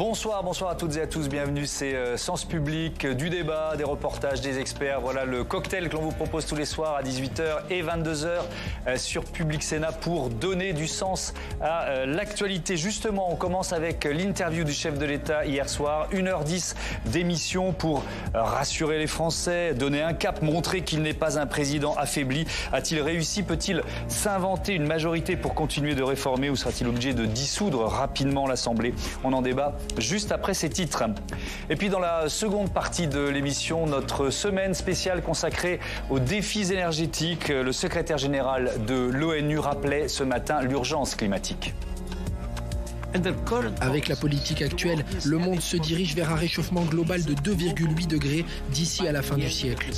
Bonsoir à toutes et à tous, bienvenue, c'est Sens Public, du débat, des reportages, des experts. Voilà le cocktail que l'on vous propose tous les soirs à 18h et 22h sur Public Sénat pour donner du sens à l'actualité. Justement, on commence avec l'interview du chef de l'État hier soir, 1h10 d'émission pour rassurer les Français, donner un cap, montrer qu'il n'est pas un président affaibli. A-t-il réussi? Peut-il s'inventer une majorité pour continuer de réformer ou sera-t-il obligé de dissoudre rapidement l'Assemblée? On en débat juste après ces titres. Et puis dans la seconde partie de l'émission, notre semaine spéciale consacrée aux défis énergétiques. Le secrétaire général de l'ONU rappelait ce matin l'urgence climatique. Avec la politique actuelle, le monde se dirige vers un réchauffement global de 2,8 degrés d'ici à la fin du siècle.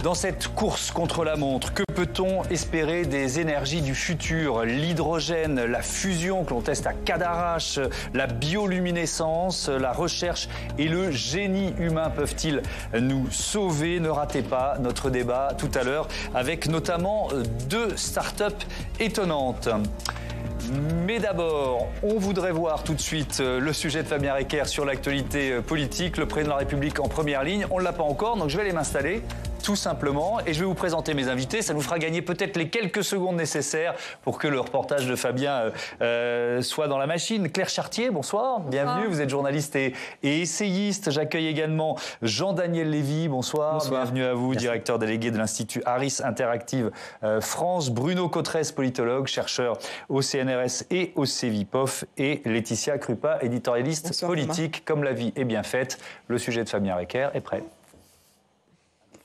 Dans cette course contre la montre, que peut-on espérer des énergies du futur? L'hydrogène, la fusion que l'on teste à Cadarache, la bioluminescence, la recherche et le génie humain peuvent-ils nous sauver? Ne ratez pas notre débat tout à l'heure avec notamment 2 startups étonnantes. Mais d'abord, on voudrait voir tout de suite le sujet de Fabien Recker sur l'actualité politique. Le président de la République en première ligne, on ne l'a pas encore, donc je vais aller m'installer tout simplement et je vais vous présenter mes invités. Ça nous fera gagner peut-être les quelques secondes nécessaires pour que le reportage de Fabien soit dans la machine. Claire Chartier, bonsoir, bienvenue. Vous êtes journaliste et essayiste. J'accueille également Jean-Daniel Lévy, bonsoir. Bienvenue à vous. Merci. Directeur délégué de l'Institut Harris Interactive France. Bruno Cotresse, politologue, chercheur au CNRS et au CEVIPOF. Et Laetitia Krupa, éditorialiste politique. Comme la vie est bien faite, le sujet de Fabien Recker est prêt.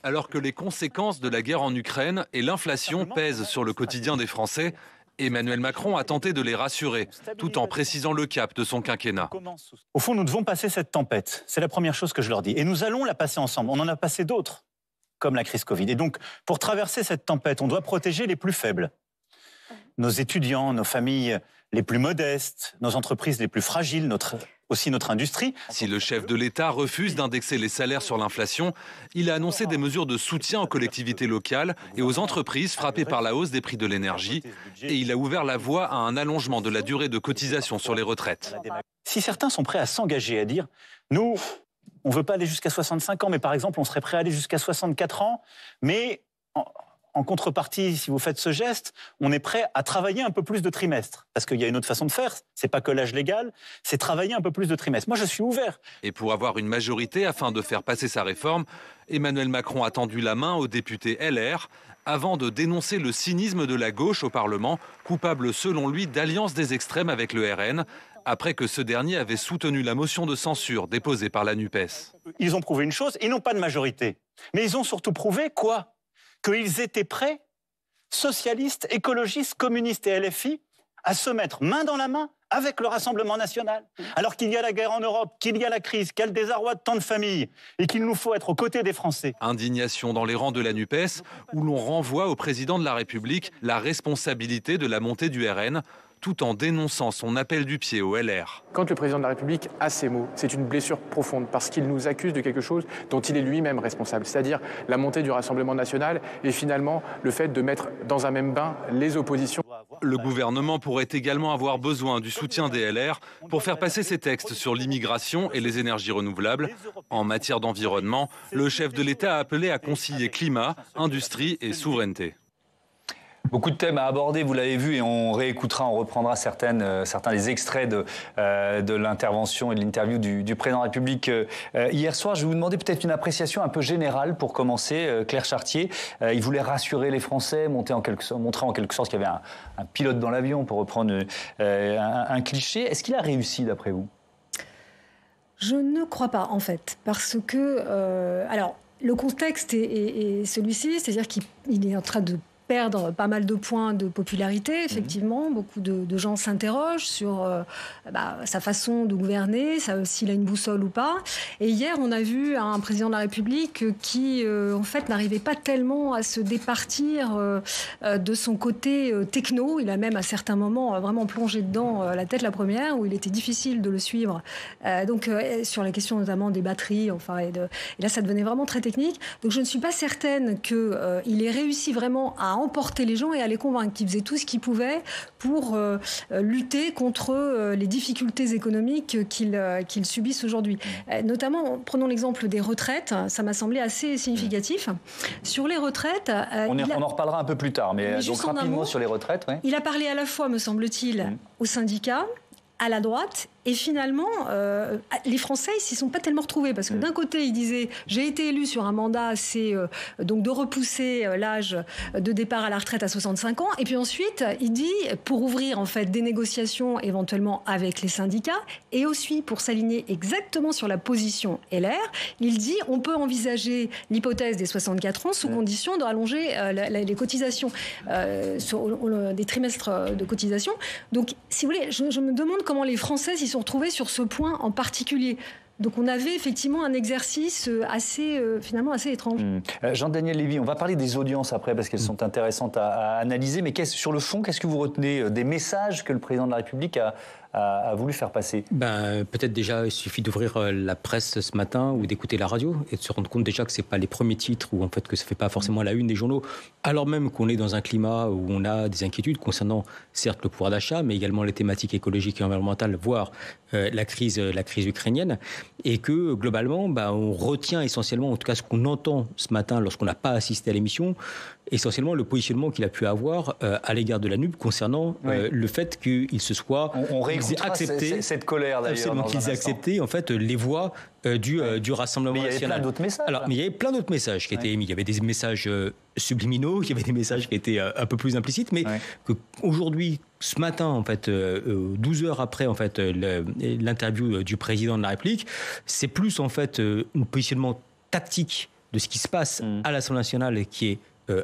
Alors que les conséquences de la guerre en Ukraine et l'inflation pèsent sur le quotidien des Français, Emmanuel Macron a tenté de les rassurer, tout en précisant le cap de son quinquennat. Au fond, nous devons passer cette tempête. C'est la première chose que je leur dis. Et nous allons la passer ensemble. On en a passé d'autres, comme la crise Covid. Et donc, pour traverser cette tempête, on doit protéger les plus faibles. Nos étudiants, nos familles les plus modestes, nos entreprises les plus fragiles, aussi notre industrie. Si le chef de l'État refuse d'indexer les salaires sur l'inflation, il a annoncé des mesures de soutien aux collectivités locales et aux entreprises frappées par la hausse des prix de l'énergie. Et il a ouvert la voie à un allongement de la durée de cotisation sur les retraites. Si certains sont prêts à s'engager, à dire « nous, on ne veut pas aller jusqu'à 65 ans, mais par exemple, on serait prêt à aller jusqu'à 64 ans, mais… » En contrepartie, si vous faites ce geste, on est prêt à travailler un peu plus de trimestres. Parce qu'il y a une autre façon de faire, c'est pas que l'âge légal, c'est travailler un peu plus de trimestres. Moi, je suis ouvert. Et pour avoir une majorité afin de faire passer sa réforme, Emmanuel Macron a tendu la main aux députés LR avant de dénoncer le cynisme de la gauche au Parlement, coupable selon lui d'alliance des extrêmes avec le RN, après que ce dernier avait soutenu la motion de censure déposée par la NUPES. Ils ont prouvé une chose, ils n'ont pas de majorité. Mais ils ont surtout prouvé quoi ? Qu'ils étaient prêts, socialistes, écologistes, communistes et LFI, à se mettre main dans la main avec le Rassemblement national. Alors qu'il y a la guerre en Europe, qu'il y a la crise, qu'il y a le désarroi de tant de familles et qu'il nous faut être aux côtés des Français. Indignation dans les rangs de la NUPES, où l'on renvoie au président de la République la responsabilité de la montée du RN, tout en dénonçant son appel du pied au LR. Quand le président de la République a ces mots, c'est une blessure profonde parce qu'il nous accuse de quelque chose dont il est lui-même responsable, c'est-à-dire la montée du Rassemblement national et finalement le fait de mettre dans un même bain les oppositions. Le gouvernement pourrait également avoir besoin du soutien des LR pour faire passer ses textes sur l'immigration et les énergies renouvelables. En matière d'environnement, le chef de l'État a appelé à concilier climat, industrie et souveraineté. Beaucoup de thèmes à aborder, vous l'avez vu, et on reprendra certains des extraits de l'intervention et de l'interview du président de la République hier soir. Je vais vous demander peut-être une appréciation un peu générale pour commencer. Claire Chartier, il voulait rassurer les Français, montrer en quelque sorte qu'il y avait un pilote dans l'avion, pour reprendre un cliché. Est-ce qu'il a réussi d'après vous? Je ne crois pas, en fait, parce que alors le contexte est celui-ci, c'est-à-dire qu'il est en train de perdre pas mal de points de popularité, effectivement. Beaucoup de gens s'interrogent sur sa façon de gouverner, s'il a une boussole ou pas. Et hier, on a vu un président de la République qui, en fait, n'arrivait pas tellement à se départir de son côté techno. Il a même, à certains moments, vraiment plongé dedans la tête la première, où il était difficile de le suivre. Sur la question notamment des batteries, et là, ça devenait vraiment très technique. Donc, je ne suis pas certaine qu'il ait réussi vraiment à emporter les gens et à les convaincre, qu'il faisait tout ce qu'il pouvait pour lutter contre les difficultés économiques qu'ils subissent aujourd'hui. Notamment, prenons l'exemple des retraites, ça m'a semblé assez significatif. Sur les retraites... on en reparlera un peu plus tard, mais donc rapidement sur les retraites. Ouais. Il a parlé à la fois, me semble-t-il, aux syndicats, à la droite, et finalement, les Français ils s'y sont pas tellement retrouvés, parce que d'un côté, il disait « j'ai été élu sur un mandat, c'est donc de repousser l'âge de départ à la retraite à 65 ans », et puis ensuite, il dit, pour ouvrir en fait des négociations éventuellement avec les syndicats, et aussi pour s'aligner exactement sur la position LR, il dit « on peut envisager l'hypothèse des 64 ans sous condition de rallonger les cotisations, des trimestres de cotisation ». Donc, si vous voulez, je me demande comment les Français s'y sont retrouvés sur ce point en particulier. Donc on avait effectivement un exercice finalement assez étrange. Jean-Daniel Lévy, on va parler des audiences après parce qu'elles sont intéressantes à analyser, mais sur le fond, qu'est-ce que vous retenez des messages que le président de la République a voulu faire passer? Peut-être déjà, il suffit d'ouvrir la presse ce matin ou d'écouter la radio et de se rendre compte déjà que ce n'est pas les premiers titres ou en fait que ça ne fait pas forcément la une des journaux, alors même qu'on est dans un climat où on a des inquiétudes concernant certes le pouvoir d'achat, mais également les thématiques écologiques et environnementales, voire la crise ukrainienne, et que globalement, on retient essentiellement, en tout cas ce qu'on entend ce matin lorsqu'on n'a pas assisté à l'émission, essentiellement le positionnement qu'il a pu avoir à l'égard de la NUP concernant le fait qu'il se soit... On réécoutera cette colère d'ailleurs. Absolument, qu'ils aient accepté en fait les voix du Rassemblement national. Mais il y avait plein d'autres messages. Mais il y avait plein d'autres messages qui étaient émis. Il y avait des messages subliminaux, il y avait des messages qui étaient un peu plus implicites, mais qu'aujourd'hui, ce matin, en fait, 12 heures après en fait, l'interview du président de la République, c'est plus en fait un positionnement tactique de ce qui se passe à l'Assemblée nationale qui est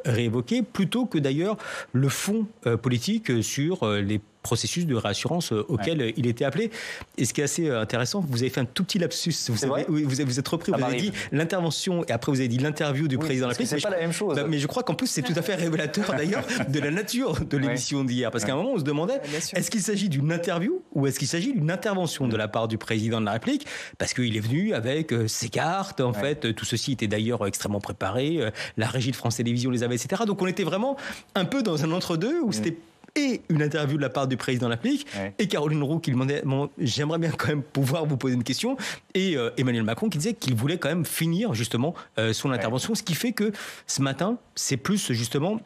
réévoqué, plutôt que d'ailleurs le fond politique sur les processus de réassurance auquel il était appelé. Et ce qui est assez intéressant, vous avez fait un tout petit lapsus. Vous êtes repris, vous avez dit l'intervention et après vous avez dit l'interview du président de la République. C'est pas la même chose. Mais je crois qu'en plus c'est tout à fait révélateur d'ailleurs de la nature de l'émission d'hier. Parce qu'à un moment on se demandait est-ce qu'il s'agit d'une interview ou est-ce qu'il s'agit d'une intervention de la part du président de la République? Parce qu'il est venu avec ses cartes, en fait. Tout ceci était d'ailleurs extrêmement préparé. La régie de France Télévisions les avait, etc. Donc on était vraiment un peu dans un entre-deux où c'était et une interview de la part du président de la République, et Caroline Roux qui demandait j'aimerais bien quand même pouvoir vous poser une question, et Emmanuel Macron qui disait qu'il voulait quand même finir justement son intervention, ce qui fait que ce matin c'est plus justement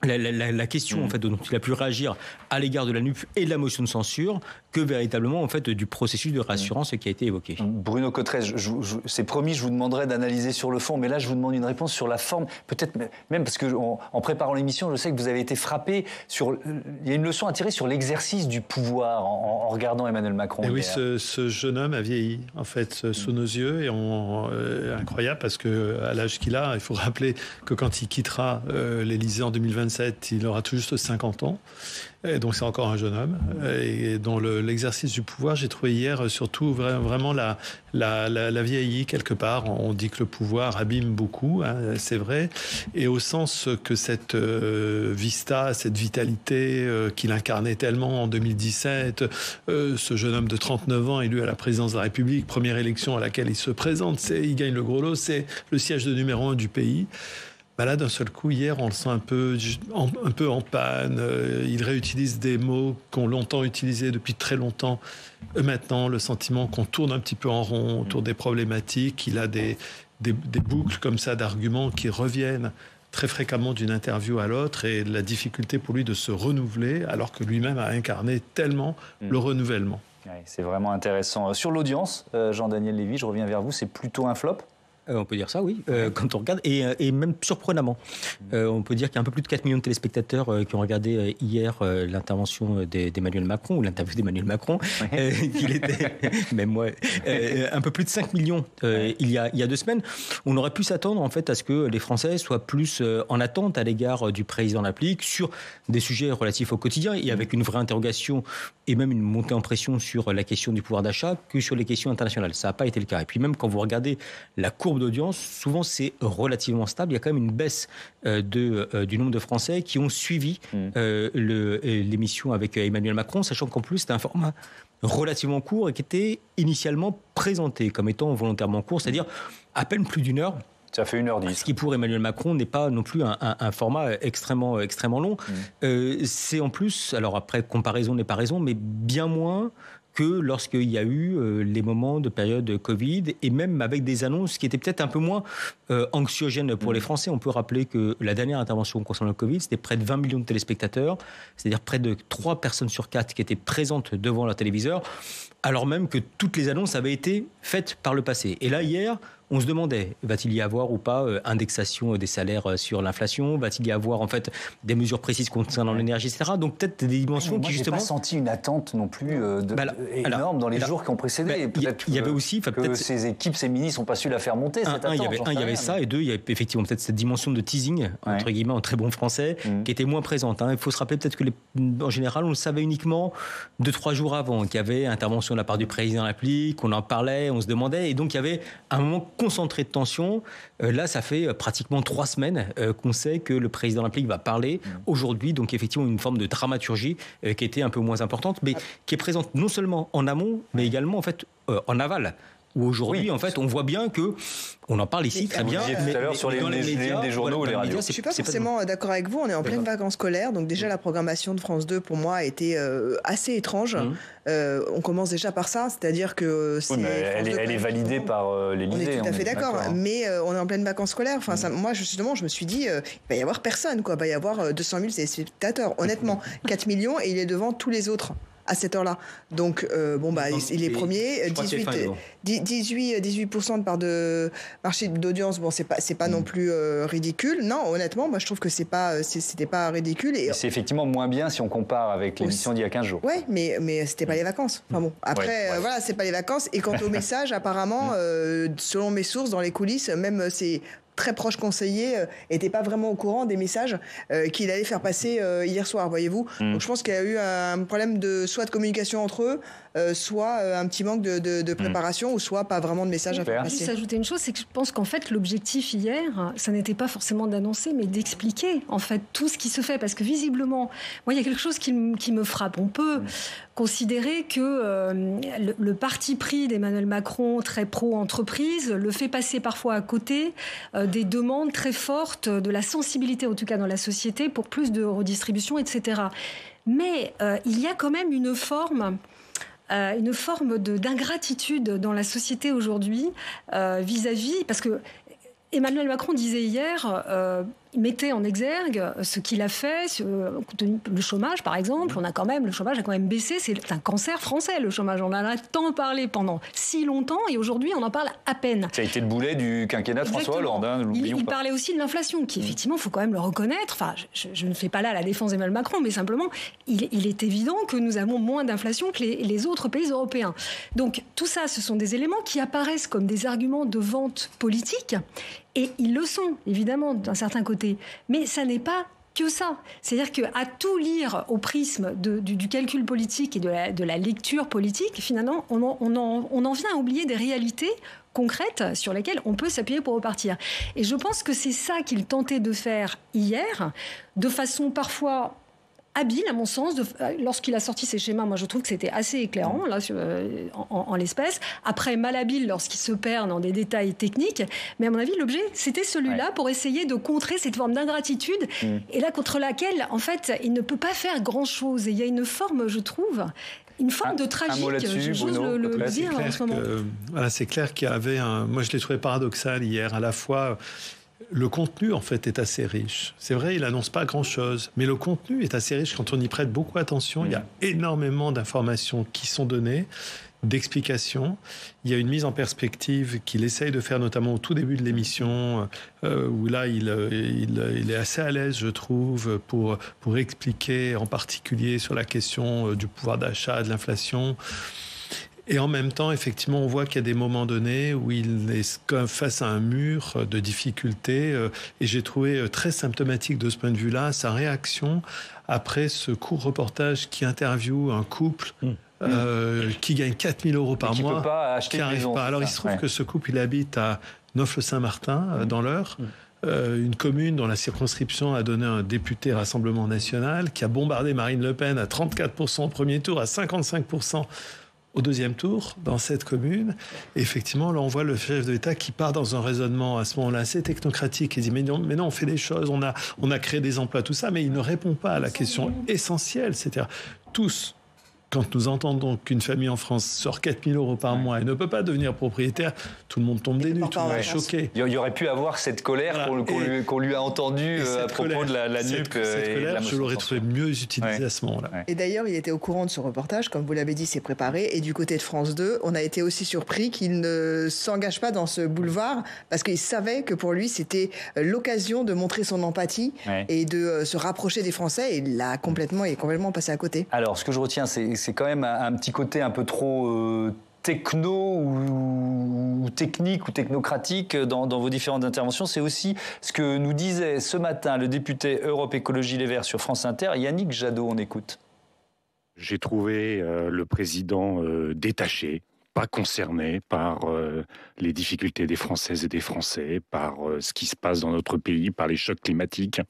la question en fait dont il a pu réagir à l'égard de la NUP et de la motion de censure que véritablement en fait du processus de réassurance qui a été évoqué. Bruno Cotrez, c'est promis, je vous demanderai d'analyser sur le fond, mais là je vous demande une réponse sur la forme, peut-être même parce que en préparant l'émission, je sais que vous avez été frappé sur. Il y a une leçon à tirer sur l'exercice du pouvoir en regardant Emmanuel Macron. Et oui, ce jeune homme a vieilli en fait sous nos yeux et incroyable parce que à l'âge qu'il a, il faut rappeler que quand il quittera l'Élysée en 2027, il aura tout juste 50 ans. Et donc c'est encore un jeune homme. Et dans l'exercice du pouvoir, j'ai trouvé hier surtout vraiment la vieillie quelque part. On dit que le pouvoir abîme beaucoup, hein, c'est vrai. Et au sens que cette vista, cette vitalité qu'il incarnait tellement en 2017, ce jeune homme de 39 ans élu à la présidence de la République, première élection à laquelle il se présente, il gagne le gros lot, c'est le siège de numéro 1 du pays. Là, d'un seul coup, hier, on le sent un peu en panne. Il réutilise des mots qu'on longtemps utilisés depuis très longtemps. Maintenant, le sentiment qu'on tourne un petit peu en rond autour des problématiques. Il a des boucles comme ça d'arguments qui reviennent très fréquemment d'une interview à l'autre et la difficulté pour lui de se renouveler alors que lui-même a incarné tellement le renouvellement. Oui, c'est vraiment intéressant. Sur l'audience, Jean-Daniel Lévy, je reviens vers vous, c'est plutôt un flop ? On peut dire ça, oui, quand on regarde, et même surprenamment. On peut dire qu'il y a un peu plus de 4 millions de téléspectateurs qui ont regardé hier l'intervention d'Emmanuel Macron, ou l'interview d'Emmanuel Macron, qu'il était, même moi, un peu plus de 5 millions il y a 2 semaines. On aurait pu s'attendre en fait à ce que les Français soient plus en attente à l'égard du président de la République sur des sujets relatifs au quotidien, et avec une vraie interrogation et même une montée en pression sur la question du pouvoir d'achat que sur les questions internationales. Ça n'a pas été le cas. Et puis même quand vous regardez la courbe d'audience, souvent c'est relativement stable. Il y a quand même une baisse du nombre de Français qui ont suivi l'émission avec Emmanuel Macron, sachant qu'en plus c'était un format relativement court et qui était initialement présenté comme étant volontairement court, c'est-à-dire à peine plus d'1 heure. Ça fait 1h10. Ce qui pour Emmanuel Macron n'est pas non plus un format extrêmement long. C'est en plus, alors après comparaison n'est pas raison, mais bien moins que lorsqu'il y a eu les moments de période Covid, et même avec des annonces qui étaient peut-être un peu moins anxiogènes pour les Français. On peut rappeler que la dernière intervention concernant le Covid, c'était près de 20 millions de téléspectateurs, c'est-à-dire près de 3 personnes sur 4 qui étaient présentes devant leur téléviseur, alors même que toutes les annonces avaient été faites par le passé. Et là, hier, on se demandait, va-t-il y avoir ou pas indexation des salaires sur l'inflation? Va-t-il y avoir en fait des mesures précises concernant l'énergie, etc. Donc peut-être des dimensions qui justement... Moi, j'ai pas senti une attente non plus énorme dans les jours qui ont précédé. Il y avait aussi... que ces équipes, ces ministres n'ont pas su la faire monter, cette attente. Il y avait ça, et 2, il y avait effectivement peut-être cette dimension de teasing, entre guillemets, en très bon français, qui était moins présente. Il faut se rappeler peut-être que en général, on le savait uniquement 2-3 jours avant, qu'il y avait intervention de la part du président de la République, on en parlait, on se demandait, et donc il y avait un moment concentré de tension. Là, ça fait pratiquement 3 semaines qu'on sait que le président de la République va parler aujourd'hui, donc effectivement une forme de dramaturgie qui était un peu moins importante, mais qui est présente non seulement en amont, mais également en fait en aval. Où aujourd'hui, en fait, on voit bien que on en parle ici très bien. Tout à l'heure sur les médias, des journaux ou les radios. Je suis pas forcément d'accord avec vous. On est en pleine vacances scolaires, donc déjà la programmation de France 2 pour moi a été assez étrange. On commence déjà par ça, c'est-à-dire que elle est validée par l'Élysée. On est tout à fait d'accord, mais on est en pleine vacances scolaires. Enfin, moi justement, je me suis dit, il va y avoir personne, quoi. Il va y avoir 200 000 téléspectateurs. Honnêtement, 4 millions et il est devant tous les autres à cette heure-là. Donc, il est premier. 18% de part de marché d'audience. Bon, c'est pas non plus ridicule. Non, honnêtement, moi, je trouve que c'était pas ridicule. Et c'est effectivement moins bien si on compare avec l'émission d'il y a 15 jours. Ouais, mais c'était pas les vacances. Enfin bon, après, voilà, c'est pas les vacances. Et quant au message, apparemment, selon mes sources, dans les coulisses, même c'est très proche conseiller n'était pas vraiment au courant des messages qu'il allait faire passer hier soir, voyez-vous. Donc je pense qu'il y a eu un problème soit de communication entre eux, soit un petit manque de préparation, ou soit pas vraiment de message à faire passer. Juste ajouter une chose, c'est que je pense qu'en fait l'objectif hier, ça n'était pas forcément d'annoncer, mais d'expliquer en fait tout ce qui se fait, parce que visiblement, moi il y a quelque chose qui me frappe. On peut considérer que le parti pris d'Emmanuel Macron, très pro-entreprise, le fait passer parfois à côté des demandes très fortes, de la sensibilité en tout cas dans la société pour plus de redistribution, etc. Mais il y a quand même une forme d'ingratitude dans la société aujourd'hui vis-à-vis, parce que Emmanuel Macron disait hier, il mettait en exergue ce qu'il a fait, le chômage par exemple. Le chômage a quand même baissé. C'est un cancer français, le chômage. On en a tant parlé pendant si longtemps et aujourd'hui on en parle à peine. Ça a été le boulet du quinquennat de François Hollande. Il parlait aussi de l'inflation, qui effectivement, il faut quand même le reconnaître. Enfin, je ne fais pas là la défense d'Emmanuel Macron, mais simplement, il est évident que nous avons moins d'inflation que les autres pays européens. Donc tout ça, ce sont des éléments qui apparaissent comme des arguments de vente politique. Et ils le sont, évidemment, d'un certain côté. Mais ça n'est pas que ça. C'est-à-dire qu'à tout lire au prisme du calcul politique et de la lecture politique, finalement, on en vient à oublier des réalités concrètes sur lesquelles on peut s'appuyer pour repartir. Et je pense que c'est ça qu'il tentait de faire hier, de façon parfois habile, à mon sens. Lorsqu'il a sorti ses schémas, moi je trouve que c'était assez éclairant là, en l'espèce. Après, malhabile lorsqu'il se perd dans des détails techniques. Mais à mon avis, l'objet, c'était celui-là pour essayer de contrer cette forme d'ingratitude et là contre laquelle, en fait, il ne peut pas faire grand-chose. Et il y a une forme, je trouve, une forme de tragique, j'ose le dire en ce moment. C'est clair qu'il y avait moi je l'ai trouvé paradoxal hier, à la fois... Le contenu, en fait, est assez riche. C'est vrai, il n'annonce pas grand-chose, mais le contenu est assez riche quand on y prête beaucoup attention. Il y a énormément d'informations qui sont données, d'explications. Il y a une mise en perspective qu'il essaye de faire, notamment au tout début de l'émission, où là, il est assez à l'aise, je trouve, pour expliquer, en particulier sur la question du pouvoir d'achat, de l'inflation. Et en même temps, effectivement, on voit qu'il y a des moments donnés où il est face à un mur de difficultés. Et j'ai trouvé très symptomatique de ce point de vue-là sa réaction après ce court reportage qui interviewe un couple qui gagne 4 000 euros par mois, peut pas acheter qui n'arrive pas. Alors, il se trouve que ce couple, il habite à Neauphle-Saint-Martin, dans l'Eure. Une commune dont la circonscription a donné un député Rassemblement National, qui a bombardé Marine Le Pen à 34% au premier tour, à 55% au deuxième tour, dans cette commune. Et effectivement, là, on voit le chef de l'État qui part dans un raisonnement à ce moment-là assez technocratique. Il dit mais non, on fait des choses, on a créé des emplois, tout ça, mais il ne répond pas à la question essentielle, c'est-à-dire tous. Quand nous entendons qu'une famille en France sort 4 000 euros par mois et ne peut pas devenir propriétaire, tout le monde tombe des nues, tout le monde est choqué. Il y aurait pu avoir cette colère qu'on lui a entendue à propos de la NUP. Cette colère, je l'aurais trouvé mieux utilisée à ce moment-là. Et d'ailleurs, il était au courant de ce reportage, comme vous l'avez dit, c'est préparé. Et du côté de France 2, on a été aussi surpris qu'il ne s'engage pas dans ce boulevard, parce qu'il savait que pour lui, c'était l'occasion de montrer son empathie et de se rapprocher des Français. Et il est complètement passé à côté. Alors, ce que je retiens, c'est quand même un petit côté un peu trop techno ou technique ou technocratique dans vos différentes interventions. C'est aussi ce que nous disait ce matin le député Europe Écologie Les Verts sur France Inter, Yannick Jadot. On écoute. J'ai trouvé le président détaché, pas concerné par les difficultés des Françaises et des Français, par ce qui se passe dans notre pays, par les chocs climatiques.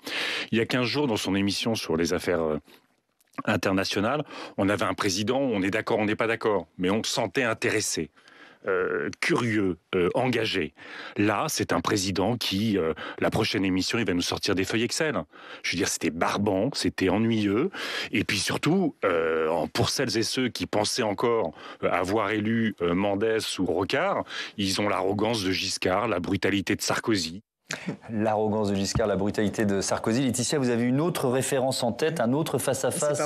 Il y a 15 jours, dans son émission sur les affaires internationales, on avait un président, on est d'accord, on n'est pas d'accord, mais on se sentait intéressé. Curieux, engagé. Là, c'est un président qui, la prochaine émission, il va nous sortir des feuilles Excel. Je veux dire, c'était barbant, c'était ennuyeux. Et puis surtout, pour celles et ceux qui pensaient encore avoir élu Mendès ou Rocard, ils ont l'arrogance de Giscard, la brutalité de Sarkozy. L'arrogance de Giscard, la brutalité de Sarkozy. Laetitia, vous avez une autre référence en tête, un autre face-à-face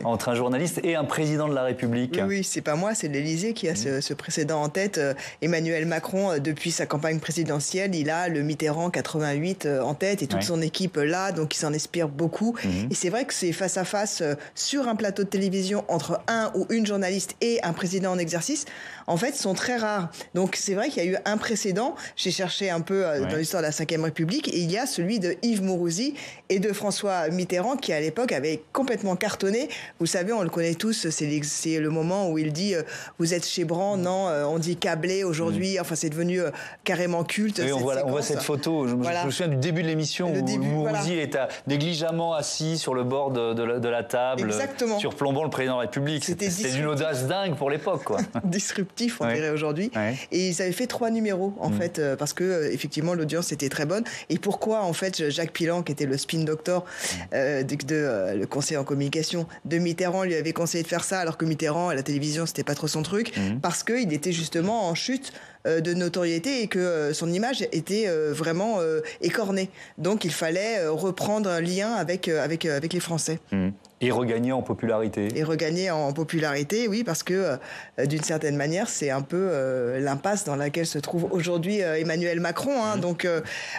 entre un journaliste et un président de la République. Oui, c'est pas moi, c'est l'Élysée qui a ce précédent en tête. Emmanuel Macron, depuis sa campagne présidentielle, il a le Mitterrand 88 en tête et toute son équipe là, donc il s'en inspire beaucoup. Et c'est vrai que ces face-à-face sur un plateau de télévision entre un ou une journaliste et un président en exercice, en fait, sont très rares. Donc c'est vrai qu'il y a eu un précédent. J'ai cherché un peu dans l'histoire de la Ve République, et il y a celui de Yves Mourouzi et de François Mitterrand qui à l'époque avait complètement cartonné. Vous savez, on le connaît tous, c'est le moment où il dit vous êtes chez Brand, non, on dit câblé aujourd'hui, enfin c'est devenu carrément culte. Oui, on voit cette photo, je me souviens du début de l'émission où Mourouzi est négligemment assis sur le bord de la table, surplombant le président de la République. C'était d'une audace dingue pour l'époque, quoi. Disruptif, on dirait aujourd'hui. Et ils avaient fait 3 numéros en fait, parce que effectivement l'audience était très bonne. Et pourquoi en fait Jacques Pilan, qui était le spin doctor le conseiller en communication de Mitterrand, lui avait conseillé de faire ça, alors que Mitterrand à la télévision c'était pas trop son truc, parce qu'il était justement en chute de notoriété et que son image était vraiment écornée. Donc il fallait reprendre un lien avec les Français. Et regagner en popularité. Et regagner en popularité, oui, parce que d'une certaine manière, c'est un peu l'impasse dans laquelle se trouve aujourd'hui Emmanuel Macron. Donc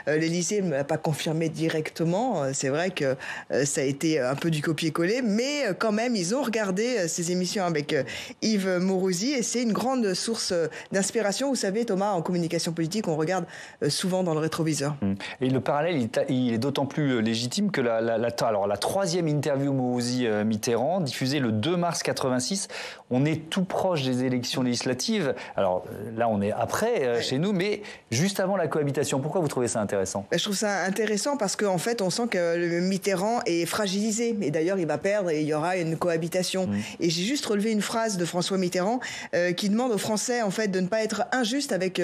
l'Élysée ne me l'a pas confirmé directement. C'est vrai que ça a été un peu du copier-coller, mais quand même, ils ont regardé ces émissions avec Yves Mourouzi et c'est une grande source d'inspiration. Vous savez, Thomas, en communication politique, on regarde souvent dans le rétroviseur. Et le parallèle, il est d'autant plus légitime que la troisième interview Mourouzi-Mitterrand, diffusée le 2 mars 86, on est tout proche des élections législatives. Alors là, on est après chez nous, mais juste avant la cohabitation. Pourquoi vous trouvez ça intéressant ? Je trouve ça intéressant parce qu'en fait, on sent que le Mitterrand est fragilisé. Et d'ailleurs, il va perdre et il y aura une cohabitation. Et j'ai juste relevé une phrase de François Mitterrand qui demande aux Français en fait, de ne pas être injuste avec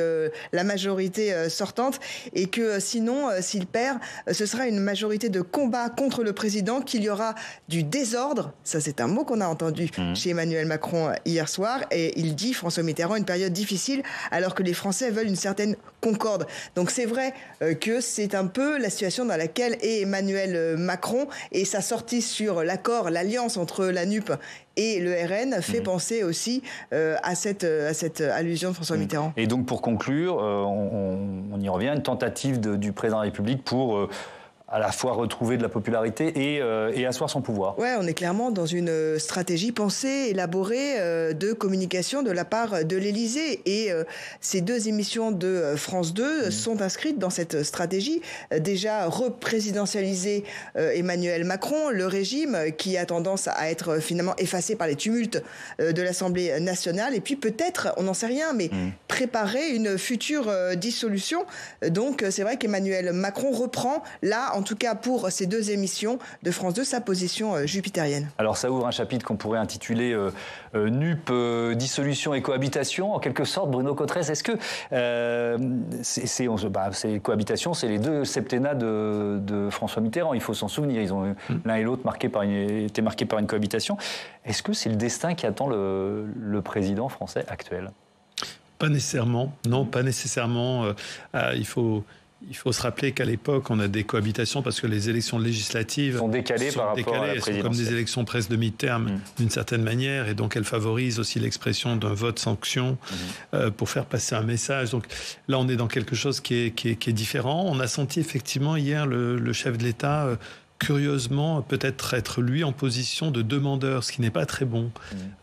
la majorité sortante et que sinon, s'il perd, ce sera une majorité de combat contre le président, qu'il y aura du désordre. Ça, c'est un mot qu'on a entendu chez Emmanuel Macron hier soir. Et il dit, François Mitterrand, une période difficile alors que les Français veulent une certaine concorde. Donc c'est vrai que c'est un peu la situation dans laquelle est Emmanuel Macron et sa sortie sur l'accord, l'alliance entre la NUP et le RN fait penser aussi à cette allusion de François Mitterrand. Et donc pour conclure, on y revient, une tentative du président de la République pour à la fois retrouver de la popularité et asseoir son pouvoir. Ouais, on est clairement dans une stratégie pensée, élaborée de communication de la part de l'Élysée. Et ces deux émissions de France 2 sont inscrites dans cette stratégie. Déjà représidentialiser Emmanuel Macron, le régime qui a tendance à être finalement effacé par les tumultes de l'Assemblée nationale. Et puis peut-être, on n'en sait rien, mais préparer une future dissolution. Donc c'est vrai qu'Emmanuel Macron reprend là en tout cas pour ces 2 émissions de France 2, sa position jupitérienne. Alors ça ouvre un chapitre qu'on pourrait intituler NUP, dissolution et cohabitation, en quelque sorte. Bruno Cotresse, est-ce que ces cohabitations, c'est les 2 septennats de François Mitterrand, il faut s'en souvenir. Ils ont l'un et l'autre été marqués par une cohabitation. Est-ce que c'est le destin qui attend le président français actuel ? Pas nécessairement. Non, pas nécessairement. Il faut se rappeler qu'à l'époque, on a des cohabitations parce que les élections législatives sont décalées par rapport à la présidentielle. Elles sont comme des élections presque de mi-terme d'une certaine manière, et donc elles favorisent aussi l'expression d'un vote sanction pour faire passer un message. Donc là, on est dans quelque chose qui est différent. On a senti effectivement hier le chef de l'État curieusement, peut-être être lui en position de demandeur, ce qui n'est pas très bon.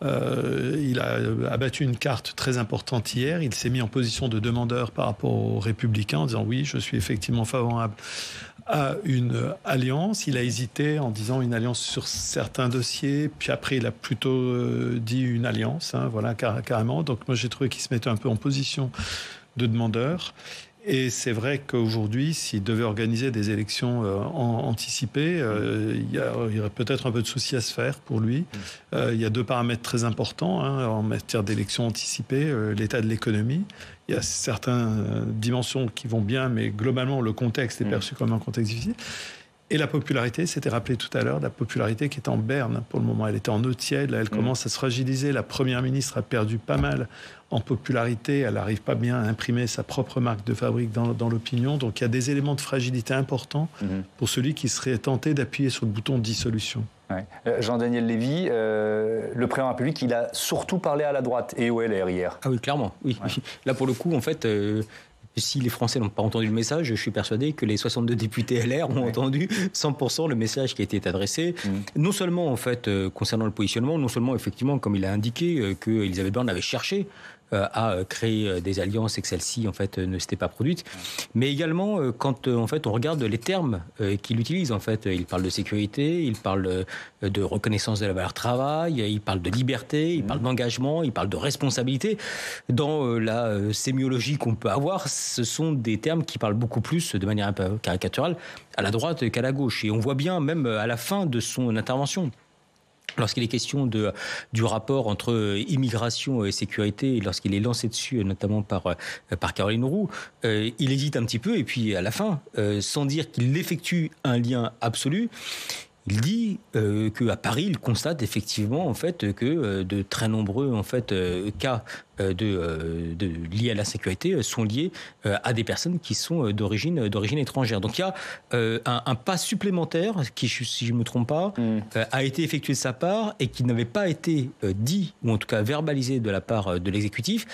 Il a abattu une carte très importante hier. Il s'est mis en position de demandeur par rapport aux Républicains en disant oui, je suis effectivement favorable à une alliance. Il a hésité en disant une alliance sur certains dossiers, puis après il a plutôt dit une alliance, voilà, carrément. Donc moi j'ai trouvé qu'il se mettait un peu en position de demandeur. Et c'est vrai qu'aujourd'hui, s'il devait organiser des élections anticipées, il y aurait peut-être un peu de souci à se faire pour lui. Il y a 2 paramètres très importants en matière d'élections anticipées. L'état de l'économie. Il y a certaines dimensions qui vont bien, mais globalement, le contexte est perçu comme un contexte difficile. Et la popularité, c'était rappelé tout à l'heure, la popularité qui est en berne pour le moment. Elle était en eau tiède, là, elle commence à se fragiliser. La Première ministre a perdu pas mal en popularité. Elle n'arrive pas bien à imprimer sa propre marque de fabrique dans l'opinion. Donc il y a des éléments de fragilité importants pour celui qui serait tenté d'appuyer sur le bouton dissolution. Ouais. Jean-Daniel Lévy, le président de la République, il a surtout parlé à la droite et au LR hier. Ah oui, clairement. Oui. Ouais. Là, pour le coup, en fait... Si les Français n'ont pas entendu le message, je suis persuadé que les 62 députés LR ont entendu 100% le message qui a été adressé. Non seulement, en fait, concernant le positionnement, non seulement, effectivement, comme il a indiqué, que Elisabeth Borne avait cherché à créer des alliances et que celle-ci en fait ne s'était pas produite, mais également quand en fait on regarde les termes qu'il utilise. En fait, il parle de sécurité, il parle de reconnaissance de la valeur travail, il parle de liberté, il parle d'engagement, il parle de responsabilité. Dans la sémiologie qu'on peut avoir, ce sont des termes qui parlent beaucoup plus, de manière un peu caricaturale, à la droite qu'à la gauche. Et on voit bien même à la fin de son intervention, lorsqu'il est question du rapport entre immigration et sécurité, lorsqu'il est lancé dessus, notamment par Caroline Roux, il hésite un petit peu, et puis à la fin, sans dire qu'il effectue un lien absolu, il dit qu'à Paris, il constate effectivement en fait que de très nombreux en fait cas liés à la sécurité sont liés à des personnes qui sont d'origine étrangère. Donc il y a un pas supplémentaire qui, si je ne me trompe pas, a été effectué de sa part et qui n'avait pas été dit ou en tout cas verbalisé de la part de l'exécutif.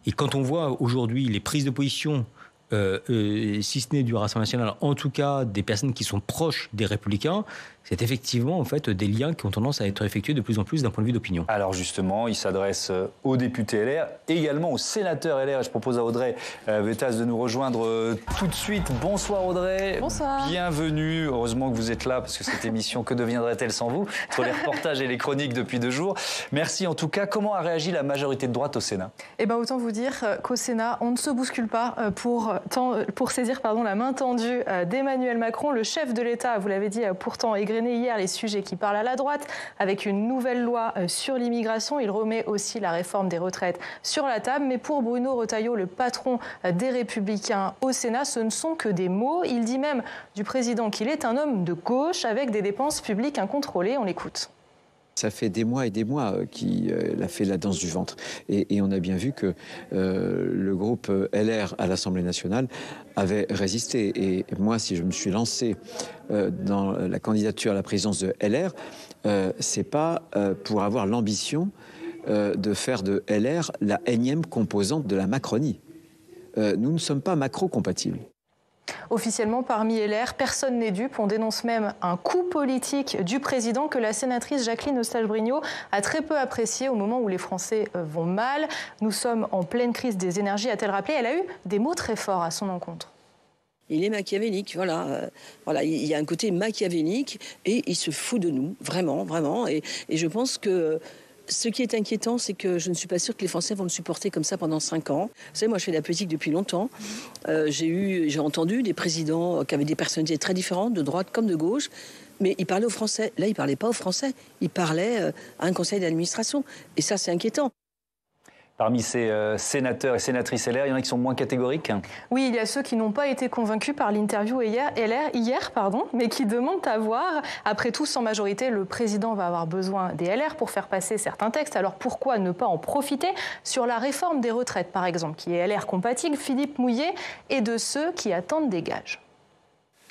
Et quand on voit aujourd'hui les prises de position, si ce n'est du Rassemblement national, en tout cas des personnes qui sont proches des Républicains, c'est effectivement en fait des liens qui ont tendance à être effectués de plus en plus d'un point de vue d'opinion. Alors justement, il s'adresse aux députés LR, également aux sénateurs LR. Je propose à Audrey Vetas de nous rejoindre tout de suite. Bonsoir Audrey. Bonsoir. Bienvenue. Heureusement que vous êtes là, parce que cette émission, que deviendrait-elle sans vous? Entre les reportages et les chroniques depuis 2 jours. Merci en tout cas. Comment a réagi la majorité de droite au Sénat? Eh bien, autant vous dire qu'au Sénat, on ne se bouscule pas pour saisir la main tendue d'Emmanuel Macron. Le chef de l'État, vous l'avez dit, pourtant égrené hier les sujets qui parlent à la droite, avec une nouvelle loi sur l'immigration. Il remet aussi la réforme des retraites sur la table. Mais pour Bruno Retailleau, le patron des Républicains au Sénat, ce ne sont que des mots. Il dit même du président qu'il est un homme de gauche avec des dépenses publiques incontrôlées. On l'écoute. Ça fait des mois et des mois qu'il a fait la danse du ventre. Et on a bien vu que le groupe LR à l'Assemblée nationale avait résisté. Et moi, si je me suis lancé dans la candidature à la présidence de LR, c'est pas pour avoir l'ambition de faire de LR la énième composante de la Macronie. Nous ne sommes pas macro-compatibles. Officiellement, parmi LR, personne n'est dupe. On dénonce même un coup politique du président que la sénatrice Jacqueline Eustache-Brinio a très peu apprécié au moment où les Français vont mal. Nous sommes en pleine crise des énergies, a-t-elle rappelé. Elle a eu des mots très forts à son encontre. Il est machiavélique, voilà. Il y a un côté machiavélique et il se fout de nous, vraiment. Et je pense que Ce qui est inquiétant, c'est que je ne suis pas sûre que les Français vont le supporter comme ça pendant 5 ans. Vous savez, moi, je fais de la politique depuis longtemps. J'ai entendu des présidents qui avaient des personnalités très différentes, de droite comme de gauche, mais ils parlaient aux Français. Là, ils ne parlaient pas aux Français. Ils parlaient à un conseil d'administration. Et ça, c'est inquiétant. Parmi ces sénateurs et sénatrices LR, il y en a qui sont moins catégoriques. Oui, il y a ceux qui n'ont pas été convaincus par l'interview hier, mais qui demandent à voir. Après tout, sans majorité, le président va avoir besoin des LR pour faire passer certains textes. Alors pourquoi ne pas en profiter sur la réforme des retraites, par exemple, qui est LR compatible? Philippe Mouillet est de ceux qui attendent des gages.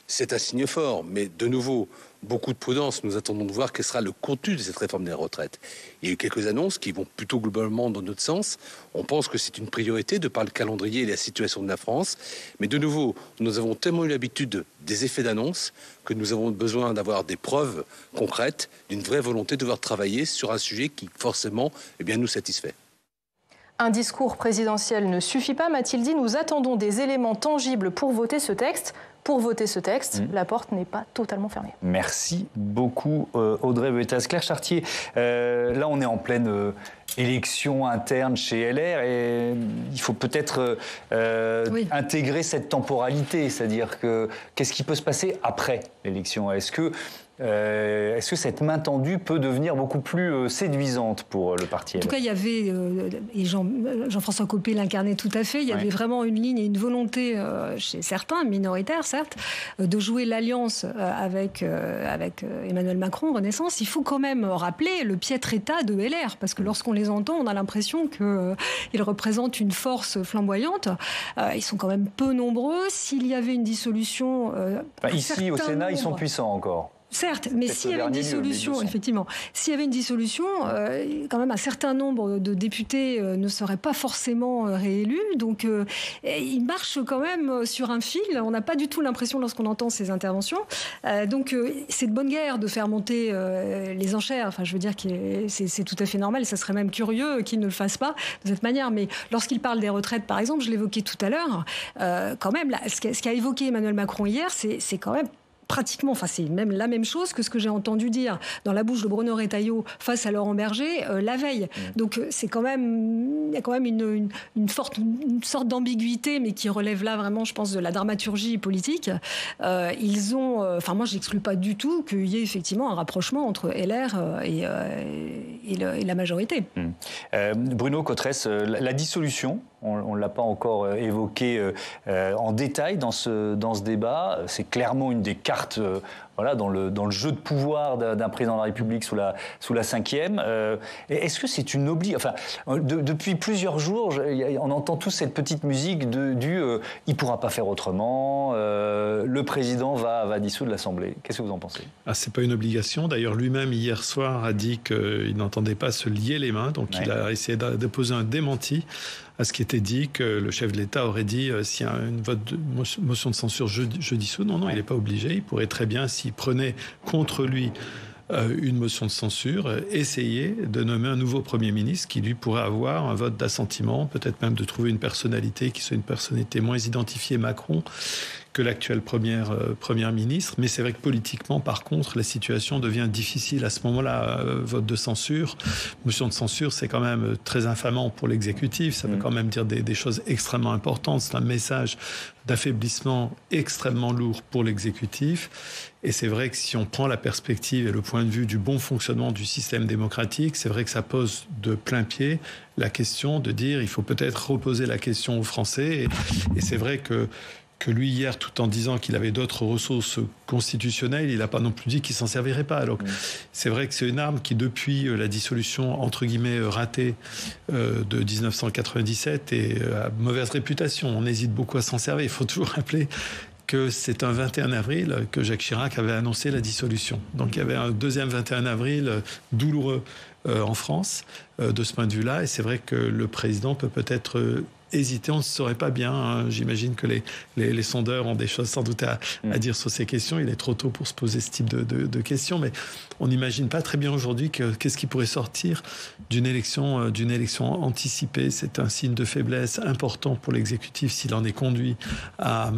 C'est un signe fort, mais de nouveau, beaucoup de prudence. Nous attendons de voir quel sera le contenu de cette réforme des retraites. Il y a eu quelques annonces qui vont plutôt globalement dans notre sens. On pense que c'est une priorité de par le calendrier et la situation de la France. Mais de nouveau, nous avons tellement eu l'habitude des effets d'annonce que nous avons besoin d'avoir des preuves concrètes, d'une vraie volonté de devoir travailler sur un sujet qui, forcément, nous satisfait. Un discours présidentiel ne suffit pas, m'a-t-il dit. Nous attendons des éléments tangibles pour voter ce texte. Pour voter ce texte, la porte n'est pas totalement fermée. Merci beaucoup, Audrey Vueltas. Claire Chartier, là, on est en pleine élection interne chez LR et il faut peut-être intégrer cette temporalité, c'est-à-dire que qu'est-ce qui peut se passer après l'élection ? Est-ce que cette main tendue peut devenir beaucoup plus séduisante pour le parti? En tout cas, il y avait, et Jean-François Copé l'incarnait tout à fait, il y avait vraiment une ligne et une volonté chez certains, minoritaires certes, de jouer l'alliance avec Emmanuel Macron, Renaissance. Il faut quand même rappeler le piètre état de LR, parce que lorsqu'on les entend, on a l'impression qu'ils représentent une force flamboyante. Ils sont quand même peu nombreux. S'il y avait une dissolution... ici, au Sénat, ils sont puissants encore. Certes, mais s'il y avait une dissolution, effectivement, s'il y avait une dissolution, quand même un certain nombre de députés ne seraient pas forcément réélus. Donc, ils marchent quand même sur un fil. On n'a pas du tout l'impression lorsqu'on entend ces interventions. Donc, c'est de bonne guerre de faire monter les enchères. Enfin, je veux dire que c'est tout à fait normal. Ça serait même curieux qu'ils ne le fassent pas de cette manière. Mais lorsqu'il parle des retraites, par exemple, je l'évoquais tout à l'heure, quand même, là, ce qu'a évoqué Emmanuel Macron hier, c'est quand même pratiquement, enfin c'est même la même chose que ce que j'ai entendu dire dans la bouche de Bruno Retailleau face à Laurent Berger la veille. Donc c'est quand même, il y a quand même une sorte d'ambiguïté, mais qui relève là vraiment, je pense, de la dramaturgie politique. Ils ont, enfin moi j'exclus pas du tout qu'il y ait effectivement un rapprochement entre LR et la majorité. Bruno Cotresse, la dissolution, on ne l'a pas encore évoqué en détail dans ce débat. C'est clairement une des cartes dans le jeu de pouvoir d'un président de la République sous la Ve. Est-ce que c'est une obligation? Enfin, depuis plusieurs jours, on entend tous cette petite musique il ne pourra pas faire autrement, le président va dissoudre l'Assemblée. Qu'est-ce que vous en pensez? C'est pas une obligation. D'ailleurs, lui-même, hier soir, a dit qu'il n'entendait pas se lier les mains. Donc, il a essayé de déposer un démenti à ce qui était dit, que le chef de l'État aurait dit s'il y a une motion de censure, je dissous. Non, il n'est pas obligé. Il pourrait très bien, s'il prenait contre lui une motion de censure, essayer de nommer un nouveau Premier ministre qui, lui, pourrait avoir un vote d'assentiment, peut-être même de trouver une personnalité qui soit une personnalité moins identifiée Macron que l'actuelle première ministre. Mais c'est vrai que politiquement, par contre, la situation devient difficile à ce moment-là. Vote de censure, motion de censure, c'est quand même très infamant pour l'exécutif. Ça veut quand même dire des choses extrêmement importantes. C'est un message d'affaiblissement extrêmement lourd pour l'exécutif. Et c'est vrai que si on prend la perspective et le point de vue du bon fonctionnement du système démocratique, c'est vrai que ça pose de plein pied la question de dire il faut peut-être reposer la question aux Français. Et c'est vrai que lui, hier, tout en disant qu'il avait d'autres ressources constitutionnelles, il n'a pas non plus dit qu'il ne s'en servirait pas. Donc, c'est vrai que c'est une arme qui, depuis la dissolution, entre guillemets, ratée de 1997, est à mauvaise réputation. On hésite beaucoup à s'en servir. Il faut toujours rappeler que c'est un 21 avril que Jacques Chirac avait annoncé la dissolution. Donc, il y avait un deuxième 21 avril douloureux en France, de ce point de vue-là. Et c'est vrai que le président peut-être hésiter, on ne saurait pas bien. Hein. J'imagine que les sondeurs ont des choses sans doute à dire sur ces questions. Il est trop tôt pour se poser ce type de questions, mais on n'imagine pas très bien aujourd'hui qu'est-ce qui pourrait sortir d'une élection anticipée. C'est un signe de faiblesse important pour l'exécutif s'il en est conduit à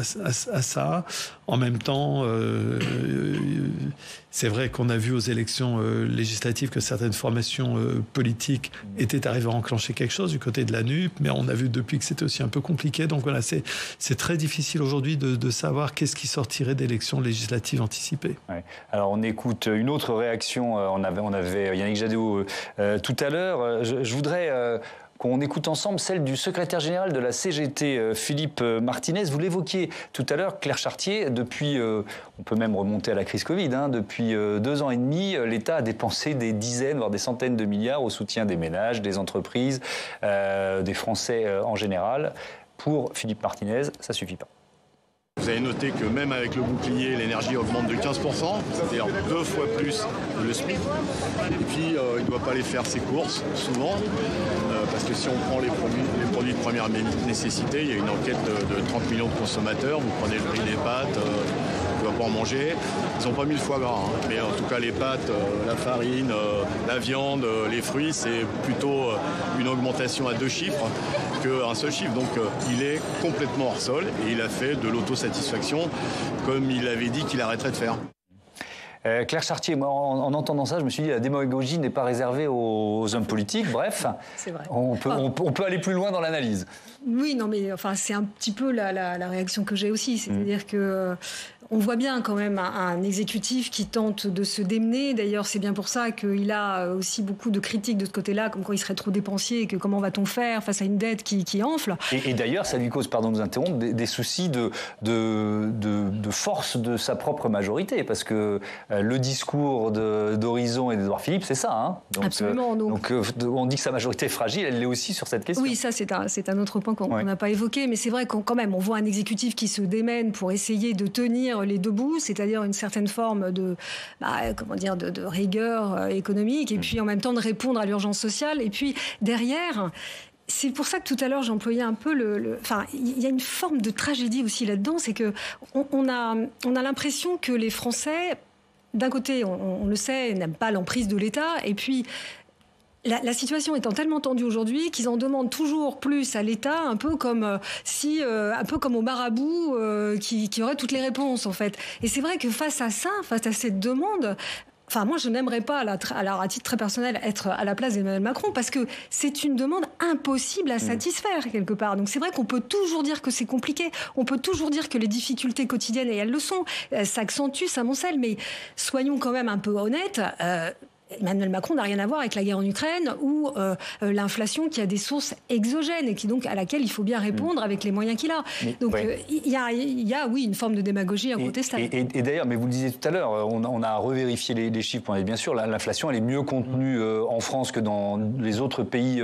ça. En même temps, C'est vrai qu'on a vu aux élections législatives que certaines formations politiques étaient arrivées à enclencher quelque chose du côté de la NUP, mais on a vu depuis que c'était aussi un peu compliqué. Donc voilà, c'est très difficile aujourd'hui de savoir qu'est-ce qui sortirait d'élections législatives anticipées. Ouais. Alors on écoute une autre réaction. On avait Yannick Jadot tout à l'heure. Je voudrais qu'on écoute ensemble celle du secrétaire général de la CGT, Philippe Martinez. Vous l'évoquiez tout à l'heure, Claire Chartier, depuis, on peut même remonter à la crise Covid, depuis 2 ans et demi, l'État a dépensé des dizaines, voire des centaines de milliards au soutien des ménages, des entreprises, des Français en général. Pour Philippe Martinez, ça ne suffit pas. Vous avez noté que même avec le bouclier, l'énergie augmente de 15%, c'est-à-dire 2 fois plus le SMIC. Et puis, il ne doit pas aller faire ses courses, souvent, parce que si on prend les produits de première nécessité, il y a une enquête de 30 millions de consommateurs, vous prenez le prix des pâtes, on ne doit pas en manger. Ils n'ont pas mis le foie gras, mais en tout cas les pâtes, la farine, la viande, les fruits, c'est plutôt une augmentation à 2 chiffres qu'un seul chiffre. Donc il est complètement hors sol et il a fait de l'autosatisfaction comme il avait dit qu'il arrêterait de faire. Claire Chartier, moi, en entendant ça, je me suis dit la démagogie n'est pas réservée aux hommes politiques. Bref, c'est vrai. On peut aller plus loin dans l'analyse. Oui, non, mais enfin, c'est un petit peu la réaction que j'ai aussi. C'est-à-dire que on voit bien quand même un exécutif qui tente de se démener. D'ailleurs, c'est bien pour ça qu'il a aussi beaucoup de critiques de ce côté-là, comme quoi il serait trop dépensier et que comment va-t-on faire face à une dette qui enfle. Et d'ailleurs, ça lui cause, pardon de vous interrompre, des soucis de force de sa propre majorité, parce que le discours d'Horizon et d'Édouard Philippe, c'est ça. Donc, absolument. Donc on dit que sa majorité est fragile, elle l'est aussi sur cette question. Oui, ça c'est un autre point qu'on n'a pas évoqué, mais c'est vrai qu'on quand même on voit un exécutif qui se démène pour essayer de tenir les deux bouts, c'est-à-dire une certaine forme de rigueur économique, et puis en même temps de répondre à l'urgence sociale. Et puis derrière, c'est pour ça que tout à l'heure j'employais un peu enfin, il y a une forme de tragédie aussi là-dedans, c'est que on a l'impression que les Français, d'un côté, on le sait, n'aiment pas l'emprise de l'État, et puis la situation étant tellement tendue aujourd'hui qu'ils en demandent toujours plus à l'État, un peu comme au marabout qui aurait toutes les réponses en fait. Et c'est vrai que face à ça, face à cette demande, enfin moi je n'aimerais pas, à titre très personnel, être à la place d'Emmanuel Macron, parce que c'est une demande impossible à satisfaire quelque part. Donc c'est vrai qu'on peut toujours dire que c'est compliqué, on peut toujours dire que les difficultés quotidiennes, et elles le sont, s'accentuent, s'amoncellent, mais soyons quand même un peu honnêtes. Emmanuel Macron n'a rien à voir avec la guerre en Ukraine ou l'inflation qui a des sources exogènes et à laquelle il faut bien répondre avec les moyens qu'il a. Donc il y a, oui, une forme de démagogie incontestable. Et d'ailleurs, mais vous le disiez tout à l'heure, on a revérifié les chiffres. Bien sûr, l'inflation elle est mieux contenue en France que dans les autres pays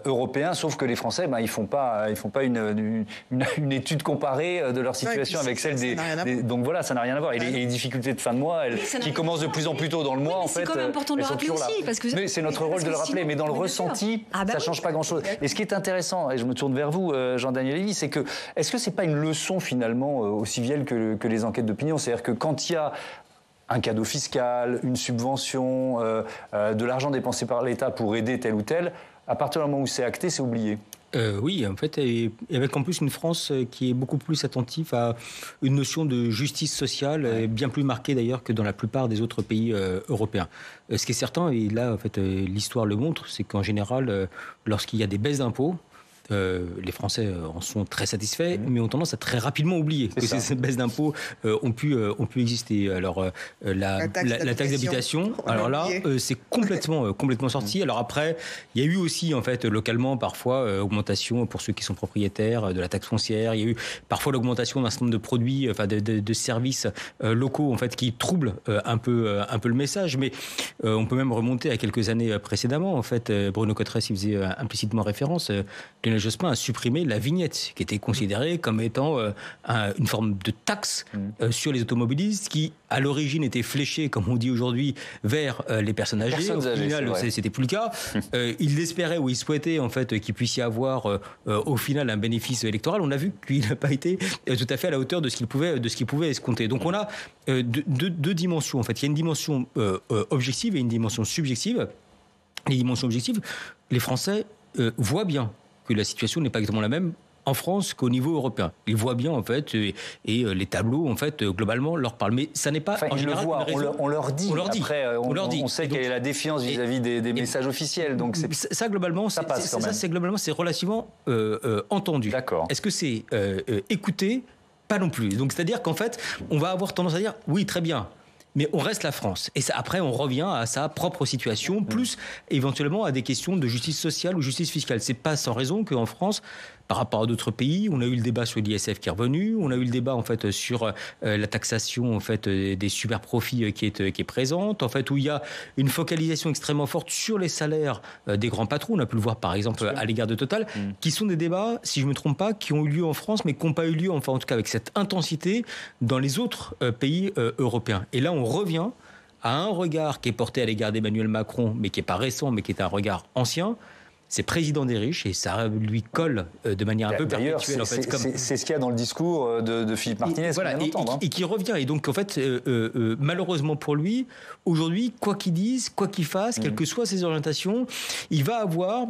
européens, sauf que les Français, ils font pas une étude comparée de leur situation avec celle des. Donc voilà, ça n'a rien à voir. Et les difficultés de fin de mois, qui commencent de plus en plus tôt dans le mois, en fait. C'est quand même important de le rappeler aussi. Parce que c'est notre rôle de le rappeler, mais dans le ressenti, ça ne change pas grand-chose. Et ce qui est intéressant, et je me tourne vers vous, Jean-Daniel Lévy, c'est que, est-ce que ce n'est pas une leçon finalement aussi vieille que les enquêtes d'opinion ? C'est-à-dire que quand il y a un cadeau fiscal, une subvention, de l'argent dépensé par l'État pour aider tel ou tel, à partir du moment où c'est acté, c'est oublié. Oui, en fait, et avec en plus une France qui est beaucoup plus attentive à une notion de justice sociale, bien plus marquée d'ailleurs que dans la plupart des autres pays européens. Ce qui est certain, et là, en fait, l'histoire le montre, c'est qu'en général, lorsqu'il y a des baisses d'impôts, les Français en sont très satisfaits, mais ont tendance à très rapidement oublier que ces baisses d'impôts ont pu exister. Alors, la taxe d'habitation, alors là, c'est complètement sorti. Alors après, il y a eu aussi, en fait, localement, parfois, augmentation pour ceux qui sont propriétaires de la taxe foncière. Il y a eu parfois l'augmentation d'un certain nombre de produits, enfin, de services locaux, en fait, qui troublent un peu le message. Mais on peut même remonter à quelques années précédemment. En fait, Bruno Cotteret y faisait implicitement référence. Lionel Jospin a supprimé la vignette, qui était considérée comme étant une forme de taxe sur les automobilistes, qui à l'origine était fléchée, comme on dit aujourd'hui, vers les personnes âgées. Au final, c'était plus le cas. Il espérait ou il souhaitait en fait qu'il puisse y avoir au final un bénéfice électoral. On a vu qu'il n'a pas été tout à fait à la hauteur de ce qu'il pouvait escompter. Donc on a deux dimensions en fait. Il y a une dimension objective et une dimension subjective. Les dimensions objectives, les Français voient bien que la situation n'est pas exactement la même en France qu'au niveau européen. Ils voient bien, en fait, et les tableaux, en fait, globalement, leur parlent. Mais ça n'est pas, en général, une raison. On leur dit. Après, on sait quelle est la défiance vis-à-vis des messages officiels. Donc ça, globalement, c'est relativement entendu. D'accord. Est-ce que c'est écouté? Pas non plus. Donc, c'est-à-dire qu'en fait, on va avoir tendance à dire, oui, très bien, mais on reste la France. Et ça, après, on revient à sa propre situation, plus éventuellement à des questions de justice sociale ou justice fiscale. C'est pas sans raison qu'en France, par rapport à d'autres pays, on a eu le débat sur l'ISF qui est revenu, on a eu le débat en fait sur la taxation en fait des super profits qui est présente, en fait où il y a une focalisation extrêmement forte sur les salaires des grands patrons. On a pu le voir par exemple à l'égard de Total, qui sont des débats, si je me trompe pas, qui ont eu lieu en France, mais qui n'ont pas eu lieu, enfin en tout cas avec cette intensité, dans les autres pays européens. Et là, on revient à un regard qui est porté à l'égard d'Emmanuel Macron, mais qui n'est pas récent, mais qui est un regard ancien. C'est président des riches et ça lui colle de manière un peu perpétuelle. En fait, c'est ce qu'il y a dans le discours de Philippe Martinez. Et qui revient. Et donc, en fait, malheureusement pour lui, aujourd'hui, quoi qu'il dise, quoi qu'il fasse, quelles que soient ses orientations, il va avoir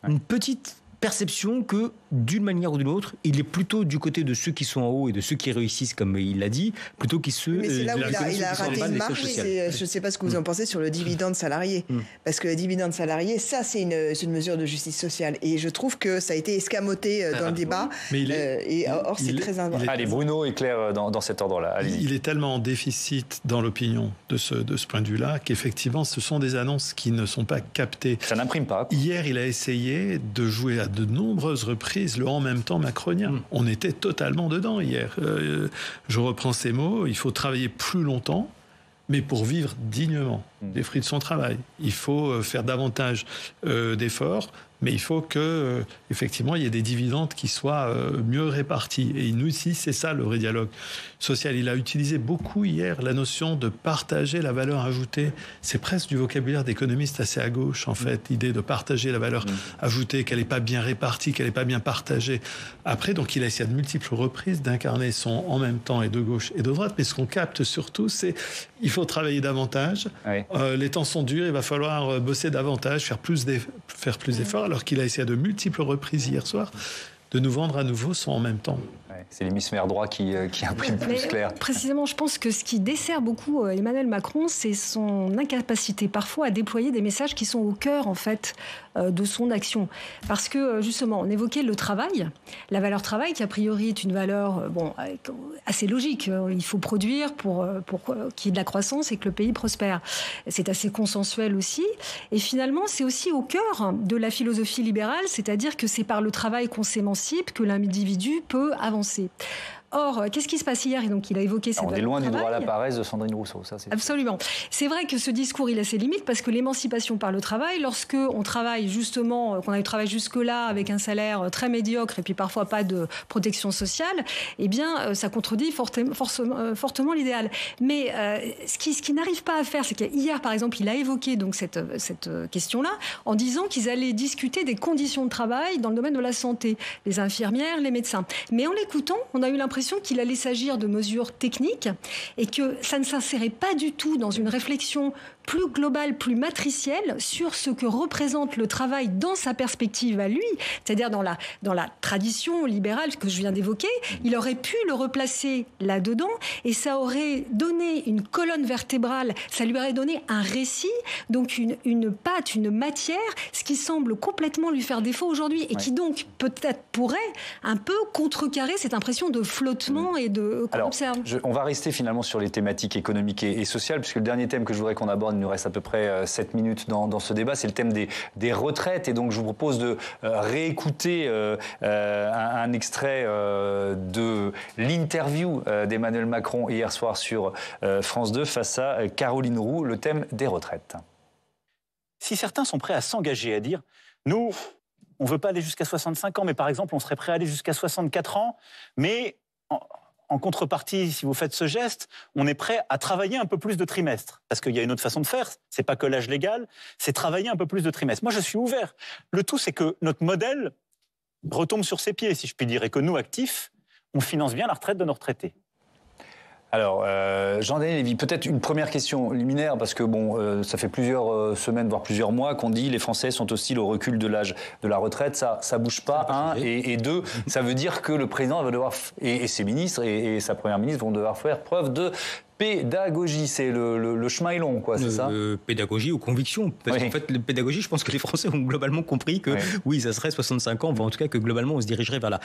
une petite perception que, d'une manière ou d'une autre, il est plutôt du côté de ceux qui sont en haut et de ceux qui réussissent, comme il l'a dit, plutôt qu'ils se... Mais c'est là où il a raté une marche. Je ne sais pas ce que vous en pensez sur le dividende salarié. Parce que le dividende salarié, ça, c'est une mesure de justice sociale. Et je trouve que ça a été escamoté dans le débat. Mais or, c'est très important. Allez, Bruno est clair dans cet ordre-là. Allez-y. Il est tellement en déficit dans l'opinion de ce point de vue-là qu'effectivement, ce sont des annonces qui ne sont pas captées. Ça n'imprime pas. Hier, il a essayé de jouer à de nombreuses reprises le en même temps macronien. On était totalement dedans hier. Je reprends ces mots, il faut travailler plus longtemps, mais pour vivre dignement des fruits de son travail. Il faut faire davantage d'efforts, mais il faut que, effectivement, il y ait des dividendes qui soient mieux répartis. Et nous, ici, c'est ça le vrai dialogue social. Il a utilisé beaucoup hier la notion de partager la valeur ajoutée. C'est presque du vocabulaire d'économiste assez à gauche, en fait, l'idée de partager la valeur ajoutée, qu'elle n'est pas bien répartie, qu'elle n'est pas bien partagée. Après, donc, il a essayé à de multiples reprises d'incarner son en même temps et de gauche et de droite. Mais ce qu'on capte surtout, c'est il faut travailler davantage. Oui. Les temps sont durs, il va falloir bosser davantage, faire plus d'efforts, alors qu'il a essayé à de multiples reprises hier soir de nous vendre à nouveau son en même temps. C'est l'hémisphère droit qui imprime plus clair. Précisément, je pense que ce qui dessert beaucoup Emmanuel Macron, c'est son incapacité parfois à déployer des messages qui sont au cœur, en fait, de son action. Parce que, justement, on évoquait le travail, la valeur travail, qui a priori est une valeur assez logique. Il faut produire pour qu'il y ait de la croissance et que le pays prospère. C'est assez consensuel aussi. Et finalement, c'est aussi au cœur de la philosophie libérale, c'est-à-dire que c'est par le travail qu'on s'émancipe que l'individu peut avancer. Or, qu'est-ce qui se passe hier? Et donc, il a évoqué cette valeur. On est loin du droit à la paresse de Sandrine Rousseau. Ça, c'est absolument. C'est vrai que ce discours, il a ses limites parce que l'émancipation par le travail, lorsque on travaille justement, qu'on a eu travail jusque-là avec un salaire très médiocre et puis parfois pas de protection sociale, eh bien, ça contredit fortement l'idéal. Mais ce qui n'arrive pas à faire, c'est qu'hier, par exemple, il a évoqué donc cette question-là en disant qu'ils allaient discuter des conditions de travail dans le domaine de la santé, les infirmières, les médecins. Mais en l'écoutant, on a eu l'impression qu'il allait s'agir de mesures techniques et que ça ne s'insérait pas du tout dans une réflexion plus globale, plus matricielle sur ce que représente le travail dans sa perspective à lui, c'est-à-dire dans la tradition libérale que je viens d'évoquer. Il aurait pu le replacer là-dedans et ça aurait donné une colonne vertébrale, ça lui aurait donné un récit, donc une patte, une matière, ce qui semble complètement lui faire défaut aujourd'hui et qui donc peut-être pourrait un peu contrecarrer cette impression de flottement et de qu'on observe. On va rester finalement sur les thématiques économiques et sociales, puisque le dernier thème que je voudrais qu'on aborde, il nous reste à peu près 7 minutes dans ce débat, c'est le thème des retraites. Et donc je vous propose de réécouter un extrait de l'interview d'Emmanuel Macron hier soir sur France 2 face à Caroline Roux, le thème des retraites. Si certains sont prêts à s'engager, à dire « nous, on ne veut pas aller jusqu'à 65 ans, mais par exemple, on serait prêt à aller jusqu'à 64 ans, mais en contrepartie, si vous faites ce geste, on est prêt à travailler un peu plus de trimestres. » Parce qu'il y a une autre façon de faire, c'est pas que l'âge légal, c'est travailler un peu plus de trimestres. Moi, je suis ouvert. Le tout, c'est que notre modèle retombe sur ses pieds, si je puis dire, et que nous, actifs, on finance bien la retraite de nos retraités. Alors, Jean-Daniel Lévy, peut-être une première question liminaire, parce que ça fait plusieurs semaines, voire plusieurs mois qu'on dit les Français sont hostiles au recul de l'âge de la retraite. Ça bouge pas, et deux, ça veut dire que le président va devoir, et ses ministres et sa première ministre vont devoir faire preuve de pédagogie. C'est le chemin est long, quoi, c'est ça? Pédagogie ou conviction. Parce qu'en fait, la pédagogie, je pense que les Français ont globalement compris que oui, ça serait 65 ans, enfin, en tout cas que globalement on se dirigerait vers là.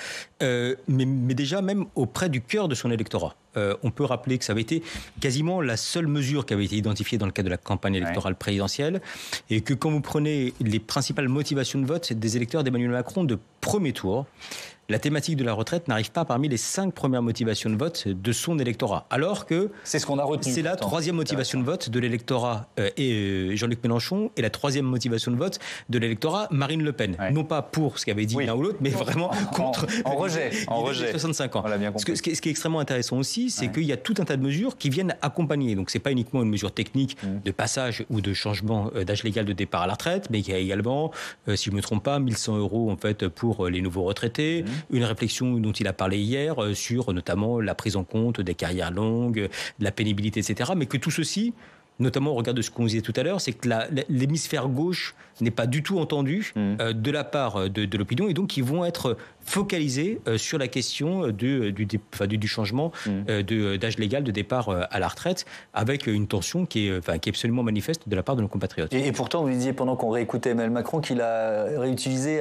Mais déjà, même auprès du cœur de son électorat, on peut rappeler que ça avait été quasiment la seule mesure qui avait été identifiée dans le cadre de la campagne électorale présidentielle, et que quand vous prenez les principales motivations de vote des électeurs d'Emmanuel Macron de premier tour, la thématique de la retraite n'arrive pas parmi les 5 premières motivations de vote de son électorat. Alors que c'est ce qu'on a retenu. C'est la 3e motivation de vote de l'électorat Jean-Luc Mélenchon, et la 3e motivation de vote de l'électorat Marine Le Pen. Non pas pour ce qu'avait dit l'un ou l'autre, mais vraiment contre. En rejet. 65 ans. On l'a bien compris. Ce qui est extrêmement intéressant aussi, c'est qu'il y a tout un tas de mesures qui viennent accompagner. Donc c'est pas uniquement une mesure technique de passage ou de changement d'âge légal de départ à la retraite, mais il y a également, si je ne me trompe pas, 1 100 € en fait pour les nouveaux retraités. Une réflexion dont il a parlé hier sur notamment la prise en compte des carrières longues, de la pénibilité, etc. Mais que tout ceci, notamment au regard de ce qu'on disait tout à l'heure, c'est que l'hémisphère gauche n'est pas du tout entendu de la part de l'opinion, et donc ils vont être focalisés sur la question du changement d'âge légal de départ à la retraite, avec une tension qui est absolument manifeste de la part de nos compatriotes. Et pourtant, vous disiez pendant qu'on réécoutait Emmanuel Macron qu'il a réutilisé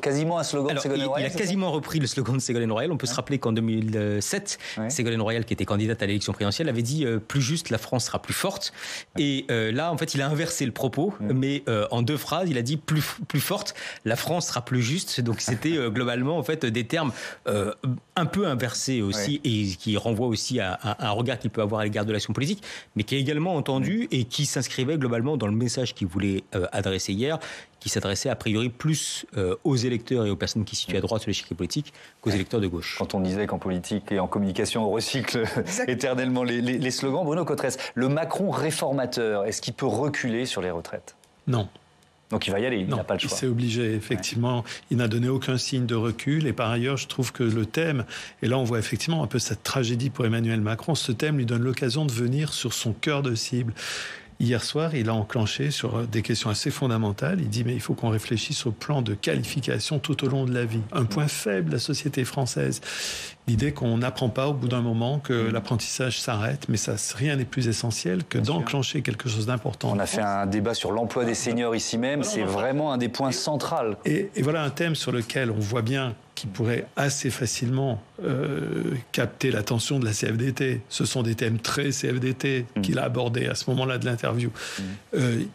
quasiment un slogan de Ségolène Royal. Il a quasiment repris le slogan de Ségolène Royal. On peut se rappeler qu'en 2007, Ségolène Royal, qui était candidate à l'élection présidentielle, avait dit plus juste, la France sera plus forte. Et là, en fait, il a inversé le propos, mais en 2 phrases, il a dit plus forte, la France sera plus juste. Donc c'était globalement en fait des termes un peu inversés aussi, et qui renvoient aussi à un regard qu'il peut avoir à l'égard de l'action politique, mais qui est également entendu et qui s'inscrivait globalement dans le message qu'il voulait adresser hier, qui s'adressait a priori plus aux électeurs et aux personnes qui se situent à droite sur l'échiquier politique qu'aux électeurs de gauche. Quand on disait qu'en politique et en communication, on recycle éternellement les slogans. Bruno Cotresse, le Macron réformateur, est-ce qu'il peut reculer sur les retraites? Non. Donc il va y aller, il n'a pas le choix. Il s'est obligé, effectivement. Il n'a donné aucun signe de recul. Et par ailleurs, je trouve que le thème, et là on voit effectivement un peu cette tragédie pour Emmanuel Macron, ce thème lui donne l'occasion de venir sur son cœur de cible. Hier soir, il a enclenché sur des questions assez fondamentales. Il dit, mais il faut qu'on réfléchisse au plan de qualification tout au long de la vie. Un point faible de la société française. L'idée qu'on n'apprend pas au bout d'un moment, que l'apprentissage s'arrête, mais ça, rien n'est plus essentiel que d'enclencher quelque chose d'important. On a fait un débat sur l'emploi des seniors ici même, c'est vraiment un des points centraux. Et voilà un thème sur lequel on voit bien qui pourrait assez facilement capter l'attention de la CFDT. Ce sont des thèmes très CFDT qu'il a abordés à ce moment-là de l'interview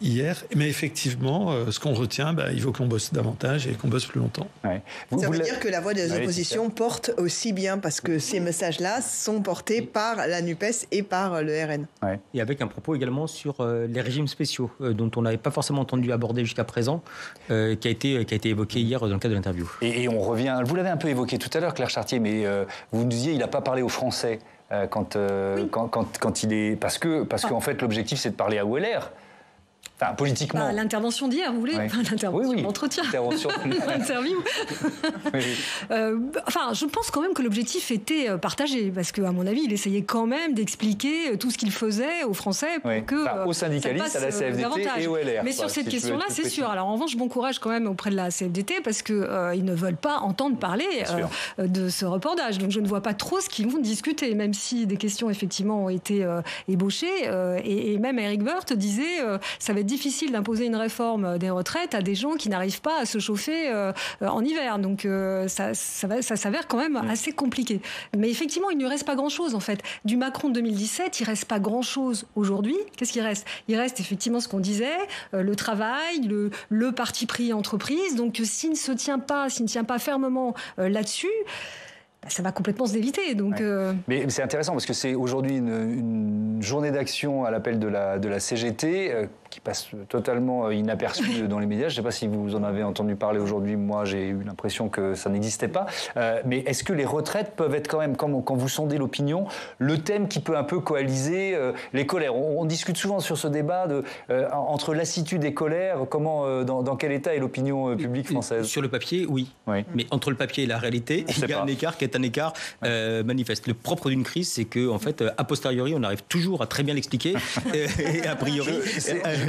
hier. Mais effectivement, ce qu'on retient, il faut qu'on bosse davantage et qu'on bosse plus longtemps. Ça veut dire que la voix des oppositions porte aussi bien, parce que ces messages-là sont portés par la NUPES et par le RN. Et avec un propos également sur les régimes spéciaux, dont on n'avait pas forcément entendu aborder jusqu'à présent, qui a été évoqué hier dans le cadre de l'interview. Et on revient, vous l'avez un peu évoqué tout à l'heure, Claire Chartier, mais vous nous disiez il n'a pas parlé aux Français quand il est... Parce qu'en fait, l'objectif, c'est de parler à OLR. Enfin, politiquement. L'intervention d'hier, vous voulez l'intervention, l'entretien. L'interview. Enfin, je pense quand même que l'objectif était partagé, parce qu'à mon avis, il essayait quand même d'expliquer tout ce qu'il faisait aux Français pour que aux syndicalistes, à la CFDT et au LR. Mais sur cette question-là, c'est sûr. Alors en revanche, bon courage quand même auprès de la CFDT, parce qu'ils ne veulent pas entendre parler de ce report d'âge. Donc je ne vois pas trop ce qu'ils vont discuter, même si des questions effectivement ont été ébauchées. Et même Éric Woerth disait ça va être difficile d'imposer une réforme des retraites à des gens qui n'arrivent pas à se chauffer en hiver. Donc ça s'avère quand même assez compliqué. Mais effectivement, il ne reste pas grand-chose en fait. Du Macron de 2017, il ne reste pas grand-chose aujourd'hui. Qu'est-ce qu'il reste? Il reste effectivement ce qu'on disait, le travail, le parti pris entreprise. Donc s'il ne tient pas fermement là-dessus, ça va complètement se déliter. Donc, Mais c'est intéressant parce que c'est aujourd'hui une journée d'action à l'appel de la CGT qui passe totalement inaperçue dans les médias. Je ne sais pas si vous en avez entendu parler aujourd'hui. Moi, j'ai eu l'impression que ça n'existait pas. Mais est-ce que les retraites peuvent être quand même, quand vous sondez l'opinion, le thème qui peut un peu coaliser les colères? On discute souvent sur ce débat entre lassitude et colère. Dans quel état est l'opinion publique française? Sur le papier, oui. Mais entre le papier et la réalité, il y a un écart qui est un écart manifeste. Le propre d'une crise, c'est que en fait, a posteriori, on arrive toujours à très bien l'expliquer. Et a priori,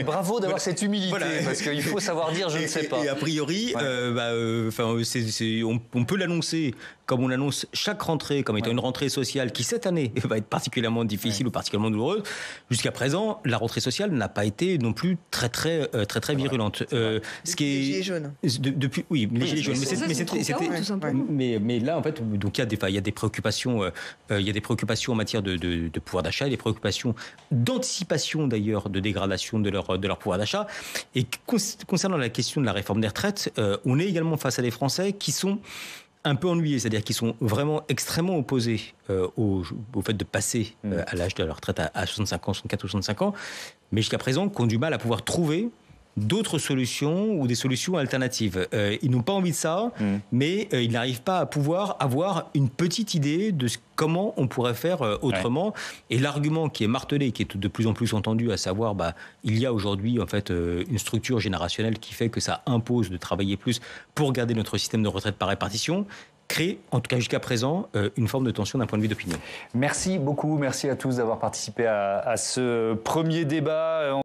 bravo d'avoir cette humilité, parce qu'il faut savoir dire je ne sais pas. Et a priori, on peut l'annoncer comme on annonce chaque rentrée comme étant une rentrée sociale qui cette année va être particulièrement difficile ou particulièrement douloureuse. Jusqu'à présent, la rentrée sociale n'a pas été non plus très virulente. Ce qui est les gilets jaunes. Depuis, oui, les gilets jaunes. Mais là, en fait, donc il y a des préoccupations, en matière de pouvoir d'achat, des préoccupations d'anticipation d'ailleurs de dégradation de leur pouvoir d'achat. Et concernant la question de la réforme des retraites, on est également face à des Français qui sont un peu ennuyés, c'est-à-dire qu'ils sont vraiment extrêmement opposés au fait de passer à l'âge de la retraite à 65 ans, 64 ou 65 ans, mais jusqu'à présent, qui ont du mal à pouvoir trouver d'autres solutions ou des solutions alternatives. Ils n'ont pas envie de ça, mais ils n'arrivent pas à pouvoir avoir une petite idée de comment on pourrait faire autrement. Et l'argument qui est martelé, qui est de plus en plus entendu, à savoir, il y a aujourd'hui en fait une structure générationnelle qui fait que ça impose de travailler plus pour garder notre système de retraite par répartition, crée, en tout cas jusqu'à présent, une forme de tension d'un point de vue d'opinion. Merci beaucoup, merci à tous d'avoir participé à ce premier débat.